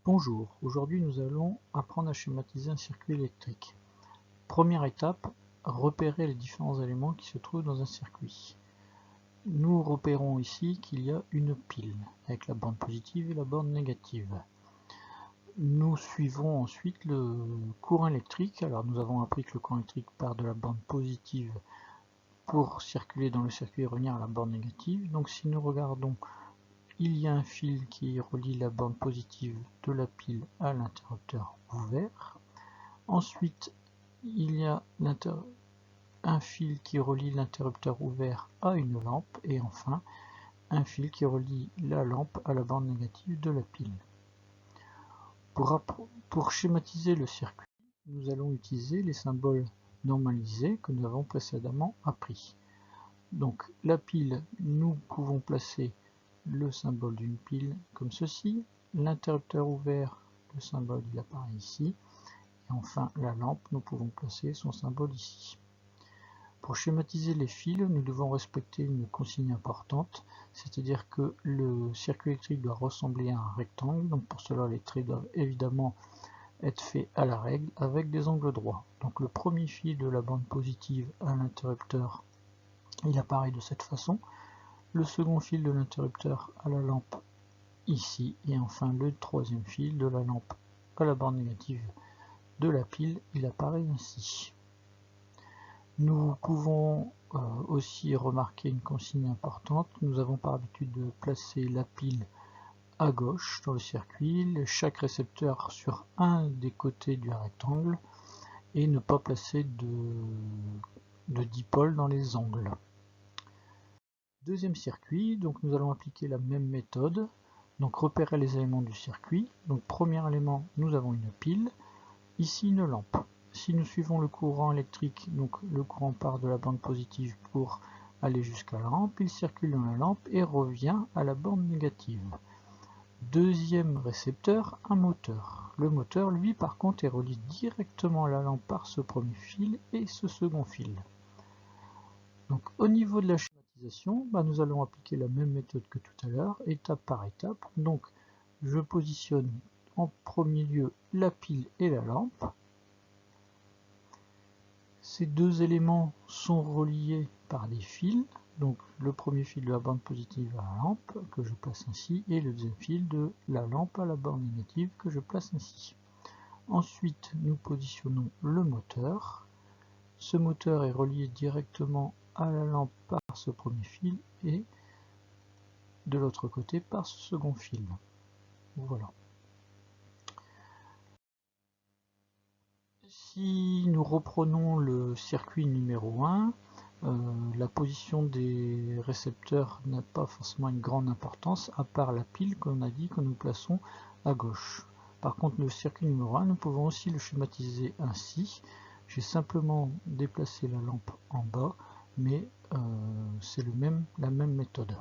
Bonjour, aujourd'hui nous allons apprendre à schématiser un circuit électrique. Première étape, repérer les différents éléments qui se trouvent dans un circuit. Nous repérons ici qu'il y a une pile avec la borne positive et la borne négative. Nous suivons ensuite le courant électrique. Alors nous avons appris que le courant électrique part de la borne positive pour circuler dans le circuit et revenir à la borne négative. Donc si nous regardons, il y a un fil qui relie la borne positive de la pile à l'interrupteur ouvert. Ensuite, il y a un fil qui relie l'interrupteur ouvert à une lampe. Et enfin, un fil qui relie la lampe à la borne négative de la pile. Pour schématiser le circuit, nous allons utiliser les symboles normalisés que nous avons précédemment appris. Donc la pile, nous pouvons placer le symbole d'une pile comme ceci, l'interrupteur ouvert, le symbole il apparaît ici, et enfin la lampe, nous pouvons placer son symbole ici. Pour schématiser les fils, nous devons respecter une consigne importante, c'est-à-dire que le circuit électrique doit ressembler à un rectangle, donc pour cela les traits doivent évidemment être faits à la règle avec des angles droits. Donc le premier fil de la bande positive à l'interrupteur, il apparaît de cette façon. Le second fil de l'interrupteur à la lampe ici, et enfin le troisième fil de la lampe à la borne négative de la pile, il apparaît ainsi. Nous pouvons aussi remarquer une consigne importante. Nous avons par habitude de placer la pile à gauche dans le circuit, chaque récepteur sur un des côtés du rectangle, et ne pas placer de dipôle dans les angles. Deuxième circuit, donc nous allons appliquer la même méthode. Donc repérer les éléments du circuit. Donc premier élément, nous avons une pile, ici une lampe. Si nous suivons le courant électrique, donc le courant part de la borne positive pour aller jusqu'à la lampe, il circule dans la lampe et revient à la borne négative. Deuxième récepteur, un moteur. Le moteur, lui, par contre, est relié directement à la lampe par ce premier fil et ce second fil. Donc au niveau de la schématisation, nous allons appliquer la même méthode que tout à l'heure, étape par étape. Donc je positionne en premier lieu la pile et la lampe. Ces deux éléments sont reliés par des fils. Donc le premier fil de la borne positive à la lampe que je place ainsi, et le deuxième fil de la lampe à la borne négative que je place ainsi. Ensuite nous positionnons le moteur. Ce moteur est relié directement à la lampe par ce premier fil et de l'autre côté par ce second fil. Voilà. Si nous reprenons le circuit numéro 1, la position des récepteurs n'a pas forcément une grande importance, à part la pile qu'on a dit que nous plaçons à gauche. Par contre, le circuit numéro 1, nous pouvons aussi le schématiser ainsi. J'ai simplement déplacé la lampe en bas, mais c'est la même méthode.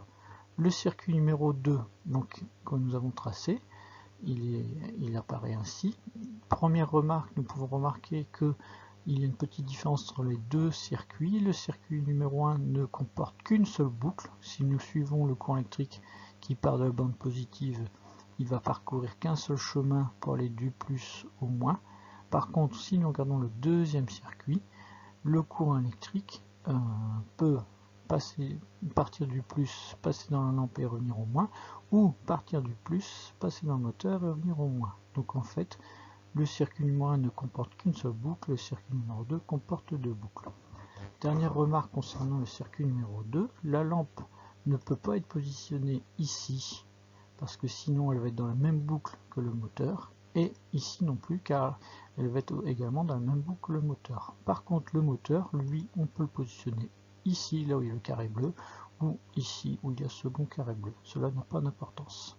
Le circuit numéro 2, donc, que nous avons tracé, il apparaît ainsi. Première remarque, nous pouvons remarquer qu'il y a une petite différence entre les deux circuits. Le circuit numéro 1 ne comporte qu'une seule boucle. Si nous suivons le courant électrique qui part de la bande positive, il va parcourir qu'un seul chemin pour aller du plus au moins. Par contre, si nous regardons le deuxième circuit, le courant électrique peut partir du plus, passer dans la lampe et revenir au moins, ou partir du plus, passer dans le moteur et revenir au moins. Donc en fait, le circuit numéro 1 ne comporte qu'une seule boucle, le circuit numéro 2 comporte deux boucles. Dernière remarque concernant le circuit numéro 2, la lampe ne peut pas être positionnée ici, parce que sinon elle va être dans la même boucle que le moteur, et ici non plus, car elle va être également dans la même boucle que le moteur. Par contre, le moteur, lui, on peut le positionner ici, là où il y a le carré bleu, ou ici, où il y a ce second carré bleu. Cela n'a pas d'importance.